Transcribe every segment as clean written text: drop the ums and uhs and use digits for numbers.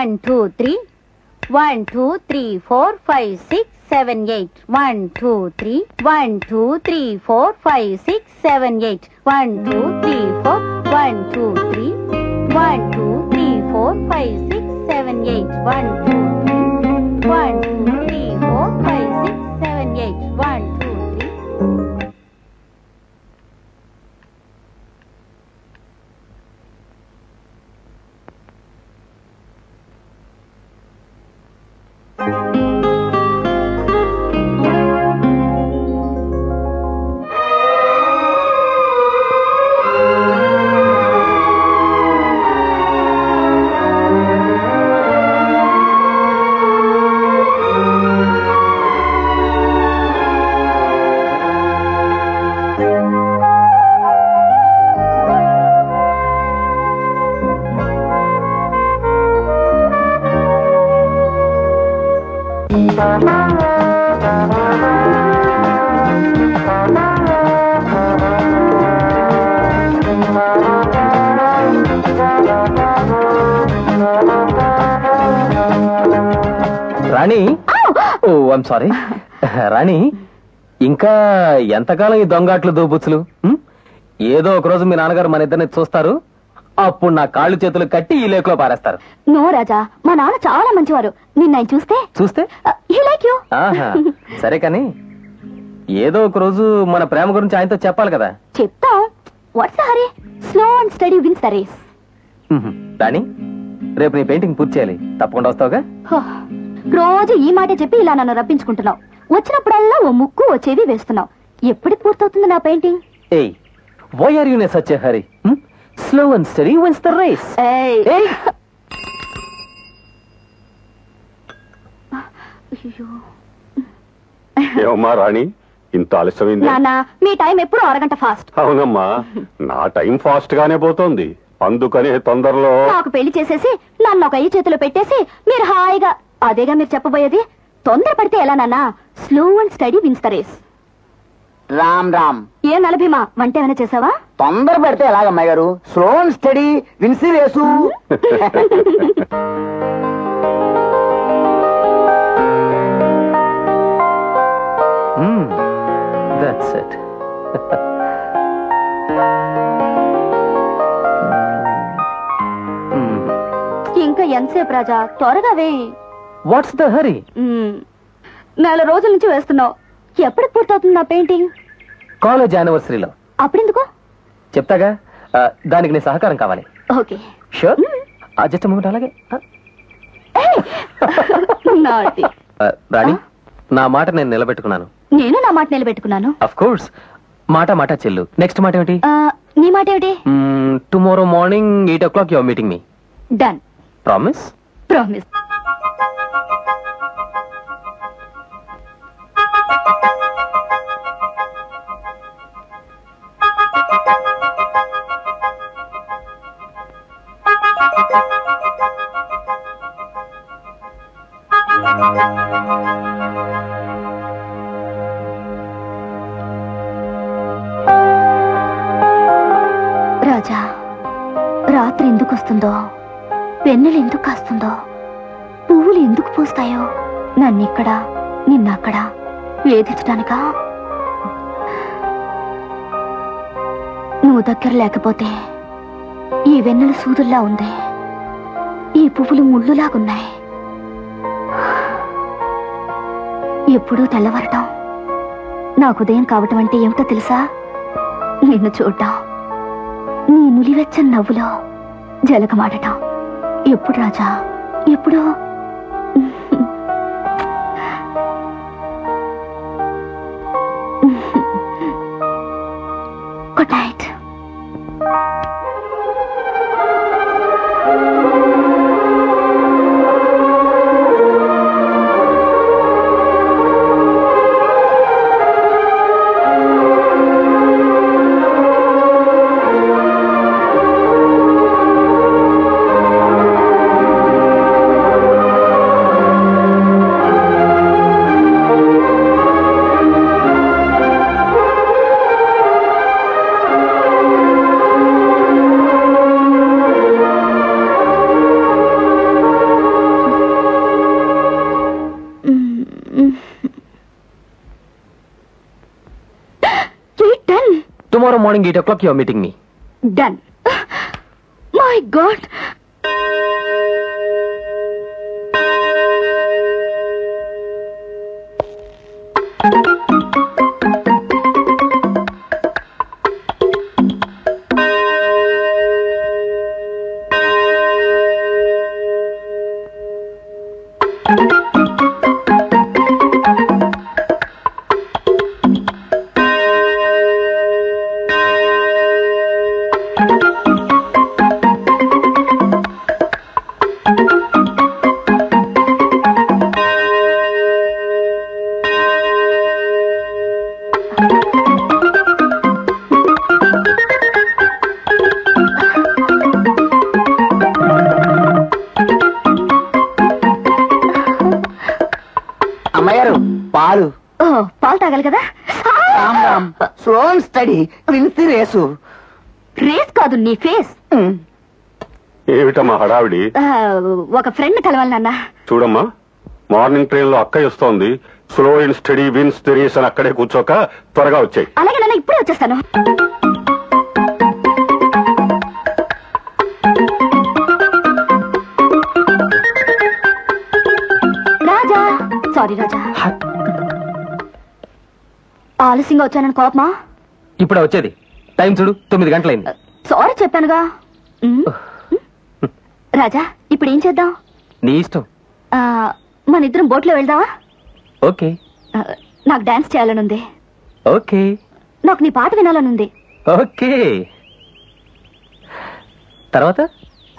1 2 3 1 2 3 4 5 6 7 8 1 2 3 1 2 3 4 5 6 7 8 1 2 3 4 1 2 3 1 2 3 4 5 6 7 8 1 2 3 1 2 3 4 5 6 7 8 1 2 3 Rani, oh I'm sorry రాణి, ఇంకా ఎంతకాలం ఈ దొంగాట్లు దోబుచ్చులు? ఏదో ఒక రోజు మీ నాన్నగారు మన ఇద్దరిని చూస్తారు, అప్పుడు నా కాళ్ళు చేతులు కట్టి ఈ లేకులో పారేస్తారు. నో రాజా, మా నాన్న చాలా మంచివారు. నిన్న చూస్తే చూస్తే సరే కానీ ఏదో ఒక రోజు మన ప్రేమ గురించి ఆయనతో చెప్పాలి కదా. చెప్తాం. What's hurry, slow and steady wins the race. Rani, రేపు నీ పెయింటింగ్ పూర్తి చేయాలి, తప్పకుండా వస్తావుగా? రోజు ఈ మాటే చెప్పి ఇలా నన్ను రప్పించుకుంటున్నావు. వచ్చినప్పుడల్లా ఓ ముక్కు ఓ చెవి వేస్తున్నావు. ఎప్పటికి పూర్తవుతుంది నా పెయింటింగ్? ఏయ్, why are you in such a hurry? Slow and steady wins the race. ఏమమ్మా రాణి, ఇంత ఆలస్యమైంది? నాన్న, మీ టైం ఎప్పుడు అరగంట ఫాస్ట్. అవునమ్మా, నా టైం ఫాస్ట్ గానే పోతోంది. అందుకనే తొందరలో నాకు పెళ్లి చేసేసి నన్ను ఒక అయ్యి చేతిలో పెట్టేసి మీరు హాయిగా, అదేగా మీరు చెప్పబోయేది. తొందర పడితే ఎలా నాన్న? Slow and steady wins the race. Ram Ram. ఏ నలభీమా, వంట ఏమైనా చేసావా? తొందర పెడితే ఎలాగమ్మాయి గారు? Slow and steady wins the race. That's it. ఇంకా ఎంతసేపు రాజా, త్వరగా వేయి. What's the hurry? నెల రోజుల నుంచి వేస్తున్నావు. ఎప్పటికి పూర్తవుతుంది నా పెయింటింగ్? కాలేజ్ యానివర్సరీలో. అప్పుడెందుకు? చెప్తాగా, దానికి నీ సహకారం కావాలి. Okay, sure. Just moment. అలాగే రాణి, నా మాట నేను నిలబెట్టుకున్నాను. నేను నా మాట నిలబెట్టుకున్నాను. Of course. మాట మాట చెల్లు. నెక్స్ట్ మాట ఏమిటి? నీ మాట ఏమిటి? Tomorrow morning 8 o'clock your meeting me. Done. Promise? Promise. Raja, రాత్రి ఎందుకు వస్తుందో, వెన్నెలు ఎందుకు కాస్తుందో, పువ్వులు ఎందుకు పూస్తాయో, నన్నిక్కడ నిన్నక్కడ వేధించడానికా? నువ్వు దగ్గర లేకపోతే ఈ వెన్నెల సూదుల్లా ఉంది, ఈ పువ్వులు ముళ్ళులాగున్నాయి. ఎప్పుడూ తెల్లవరటం, నాకు ఉదయం కావటం అంటే ఏమిటో తెలుసా? నిన్ను చూడటం, నీ నులివెచ్చని నవ్వులో జలకమాడటం. ఎప్పుడు రాజా, ఎప్పుడు? Good night. Tomorrow morning 8 o'clock you are meeting me. Done. My God. అమ్మగారు పాలు. పాలు తాగాలి కదా. Ram Ram. Slow and steady wins race. Race కాదు, నీ ఫేస్. ఏమిటమ్మా హడావిడి? ఒక ఫ్రెండ్ కలవాలి నాన్న. చూడమ్మా, మార్నింగ్ ట్రైన్ లో అక్కయ్య వస్తోంది. Slow and steady wins the race అని అక్కడే కూర్చోక త్వరగా వచ్చాయి. అలాగే నాన్న, ఇప్పుడే వచ్చేస్తాను. రాజా, సారీ రాజా, ఆలస్యంగా వచ్చానని కోపమా? ఇప్పుడే వచ్చేది. టైం చూడు, 9 గంటలైంది. సారీ చెప్పానుగా. రాజా, ఇప్పుడు ఏం చేద్దాం? నీ ఇష్టం. మన ఇద్దరం బోట్లో వెళ్దావా? ఓకే. నాకు డాన్స్ చేయాలనుంది. ఓకే. నాకు నీ పాట వినాలనుంది. ఓకే. తర్వాత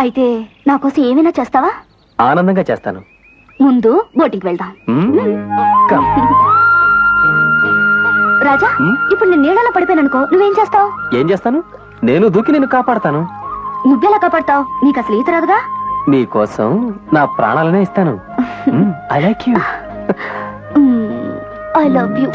అయితే నా కోసం ఏమైనా చేస్తావా? ఆనందంగా చేస్తాను. ముందు బోటింగ్కి వెళ్దాం. కమ్. రాజా, ఇప్పుడు నేను నీళ్ళలో పడిపోయాననుకో, నువ్వేం చేస్తావు? ఏం చేస్తాను? నేను దూకి నిన్ను కాపాడతాను. నువ్వెలా కాపాడతావు? నీకు అసలు ఈత రాదుగా. నీ కోసం నా ప్రాణాలనే ఇస్తాను. I like you. I love you.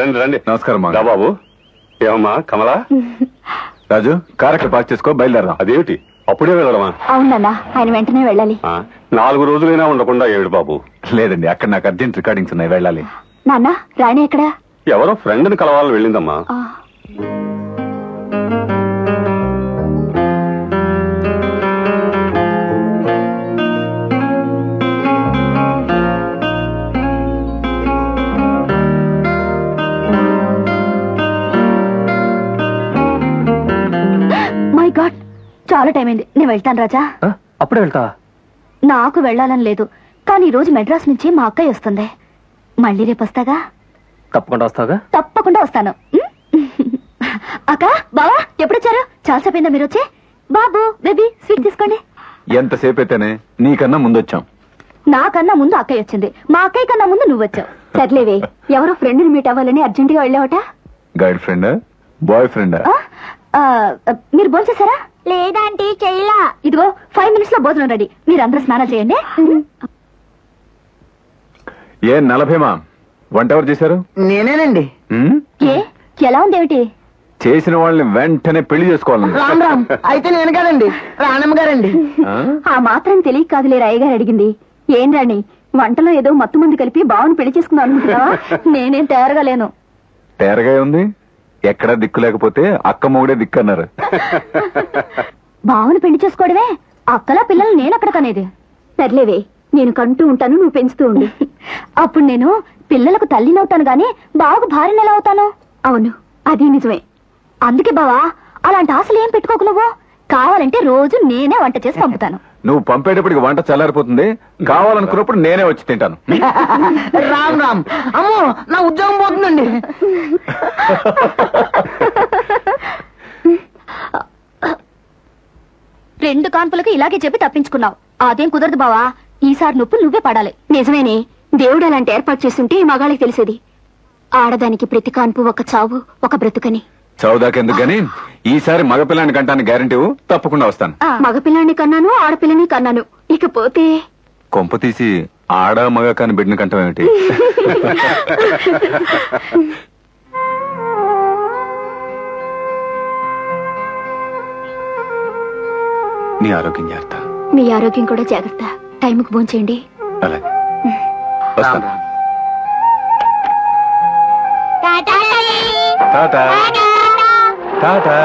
రండి రండి. నమస్కారం బాబు. ఏమమ్మా కమలా? రాజు, కార్ అక్కడ పార్క్ చేసుకో, బయలుదేరదాం. అదేమిటి అప్పుడే వెళ్ళడమా? అవునన్నా, ఆయన వెంటనే వెళ్ళాలి. 4 రోజులైనా ఉండకుండా ఏడు బాబు. లేదండి, అక్కడ నాకు అర్జెంట్ రికార్డింగ్స్ ఉన్నాయి, వెళ్ళాలి. నాన్న, రాణి ఎక్కడా? ఎవరో ఫ్రెండ్ ని కలవాలని వెళ్ళిందమ్మా. మై గాడ్, చాలా టైం అయింది. నేను వెళ్తాను రాజా. అప్పుడే వెళ్తావా? నాకు వెళ్ళాలని లేదు, కానీ ఈ రోజు మెడ్రాస్ నుంచి మా అక్కయ్య వస్తుంది. మళ్ళీ రేపు వస్తాగా? తప్పకుండా వస్తావుగా? తప్పకుండా వస్తాను. అక్క, బావా ఎప్పుడొచ్చారు? చాలా సేపు అయిందా మీరు వచ్చి? బాబు, బేబీ, స్వీట్ తీసుకోండి. ఎంతసేపు అయితేనే నీకన్నా ముందొచ్చాం. నాకన్నా ముందు అక్కయ్య వచ్చింది, మా అక్కయ్య కన్నా ముందు నువ్వు వచ్చావు. సర్లేవే, ఎవరో ఫ్రెండ్ ని మీట్ అవ్వాలని అర్జెంట్ గా వెళ్ళావట. Guide friend, boyfriend? మీరు భోజనం చేశారా? లేదా అంటే చెయ్యలా. ఇదిగో 5 minutes లో భోజనం రెడీ. మీరందరూ స్నానం చేయండి. ఏ 40 వంట ఎవరు చేశారు? నేనేనండి. ఏ, ఎలా ఉంది ఏమిటి? చేసిన వాళ్ళని వెంటనే పెళ్లి చేసుకోవాలి. రామ్ రామ్. అయితే నేను కాదండి, రాణమ్మ గారండి. ఆ మాత్రం తెలియక కాదులే రాయగారు అడిగింది. ఏం రాణి, వంటలో ఏదో మత్తు మంది కలిపి బావని పెళ్లి చేసుకుందాం అనుకుంటున్నావా? నేనేం తయారుగా లేను. తేరగా ఉంది. ఎక్కడా దిక్కు లేకపోతే అక్క మొగుడే దిక్కు అన్నారు. బావని పెళ్లి చేసుకోవడమే, అక్కలా పిల్లలు నేనక్కడ కనేది. సర్లేవే, నేను కంటూ ఉంటాను, నువ్వు పెంచుతూ ఉండి. అప్పుడు నేను పిల్లలకు తల్లినవుతాను గాని బావకు భార్యను ఎలా అవుతాను? అవును, అది నిజమే. అందుకే బావా, అలాంటి ఆశలు ఏం పెట్టుకోకు. నువ్వు కావాలంటే రోజు నేనే వంట చేసి పంపుతాను. నువ్వు పంపేటప్పటికి వంట చల్లారిపోతుంది. కావాలనుకున్నప్పుడు నేనే వచ్చి తింటాను. రామ్ రామ్. అమ్మో, నా ఉద్యోగం పోతుందండి. రెండు కాన్పులకు ఇలాగే చెప్పి తప్పించుకున్నావు. అదేం కుదరదు బావా, ఈసారి నొప్పులు నువ్వే పడాలి. నిజమేనే, దేవుడు అలాంటి ఏర్పాటు చేస్తుంటే మగాళ్ళకి తెలిసేది. ఆడదానికి ప్రతి కాన్పు ఒక చావు, ఒక బ్రతుకని. చౌదాకెందుకు గాని ఈసారి మగపిల్లాన్ని కంటాను గ్యారంటీ. తప్పకుండా వస్తాను. మగపిల్లాన్ని కన్నాను, ఆడపిల్లని కన్నాను. ఇకపోతే కొంప తీసి ఆడ మగ కాని బిడ్డని కంటాం ఏమిటి? నీ ఆరోగ్యం జాగ్రత్త. మీ ఆరోగ్యం కూడా జాగ్రత్త. టైంకి భోంచేయండి. అలాగే వస్తాను. టాటా టాటా.